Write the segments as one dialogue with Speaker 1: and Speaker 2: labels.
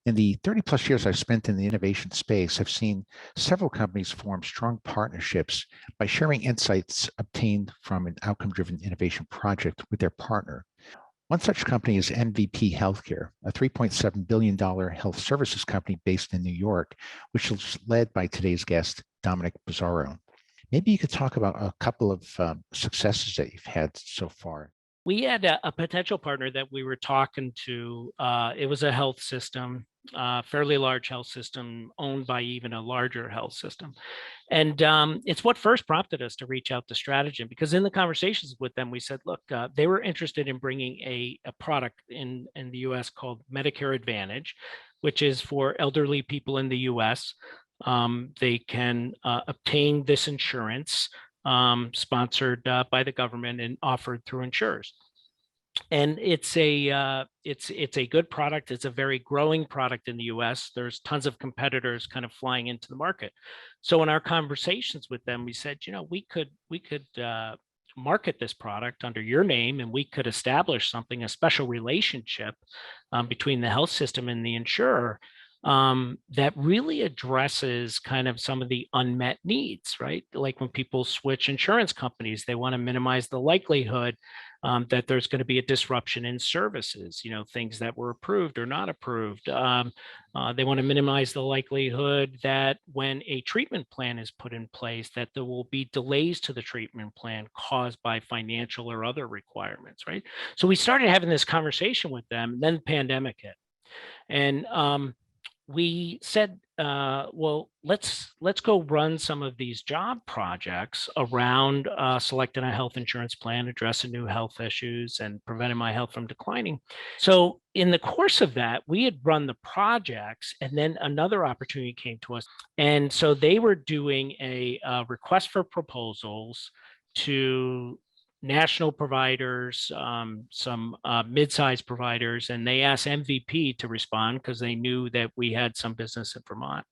Speaker 1: In the 30 plus years I've spent in the innovation space, I've seen several companies form strong partnerships by sharing insights obtained from an outcome driven innovation project with their partner. One such company is MVP Healthcare, a $3.7 billion health services company based in New York, which is led by today's guest, Dominic Bizzarro. Maybe you could talk about a couple of successes that you've had so far.
Speaker 2: We had a potential partner that we were talking to. It was a health system, fairly large health system owned by even a larger health system. And it's what first prompted us to reach out to Strategen, because in the conversations with them, we said, look, they were interested in bringing a product in the US called Medicare Advantage, which is for elderly people in the US. They can obtain this insurance sponsored by the government and offered through insurers. And it's a good product. It's a very growing product in the U.S. There's tons of competitors kind of flying into the market. So in our conversations with them, we said, we could market this product under your name, and we could establish something, a special relationship between the health system and the insurer that really addresses kind of some of the unmet needs, right? Like when people switch insurance companies, they want to minimize the likelihood that there's going to be a disruption in services, things that were approved or not approved. They want to minimize the likelihood that when a treatment plan is put in place, that there will be delays to the treatment plan caused by financial or other requirements, right? So we started having this conversation with them, and then the pandemic hit. And we said, well, let's go run some of these job projects around selecting a health insurance plan, addressing new health issues, and preventing my health from declining. So in the course of that, we had run the projects, and then another opportunity came to us. And so they were doing a request for proposals to national providers, some mid-sized providers, and they asked MVP to respond because they knew that we had some business in Vermont.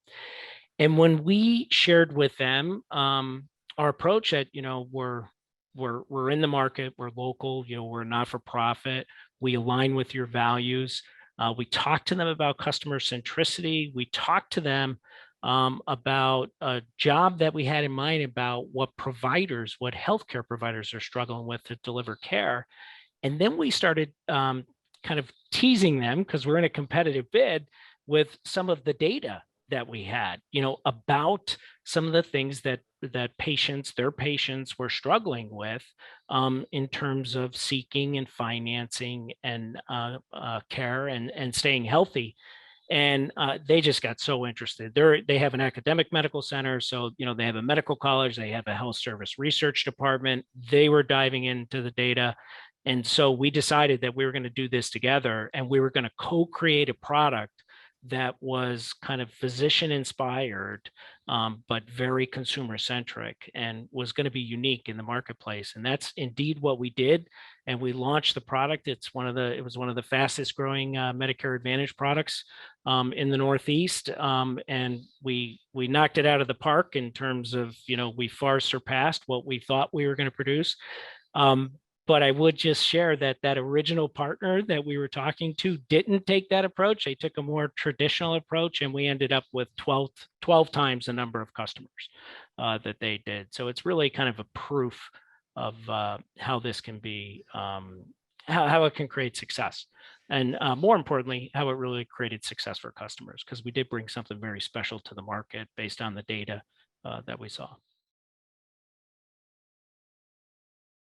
Speaker 2: And when we shared with them our approach that, we're in the market, we're local, we're not for profit, we align with your values. We talked to them about customer centricity. We talked to them about a job that we had in mind about what healthcare providers are struggling with to deliver care. And then we started kind of teasing them, because we're in a competitive bid, with some of the data that we had, about some of the things that their patients were struggling with in terms of seeking and financing and care and staying healthy. And they just got so interested. They have an academic medical center, so they have a medical college, they have a health service research department. They were diving into the data, and so we decided that we were going to do this together, and we were going to co-create a product that was kind of physician inspired, but very consumer centric, and was going to be unique in the marketplace. And that's indeed what we did. And we launched the product. It was one of the fastest growing Medicare Advantage products in the Northeast. And we knocked it out of the park in terms of, we far surpassed what we thought we were going to produce. But I would just share that original partner that we were talking to didn't take that approach. They took a more traditional approach, and we ended up with 12 times the number of customers that they did. So it's really kind of a proof of how this can be, how it can create success. And more importantly, how it really created success for customers, because we did bring something very special to the market based on the data that we saw.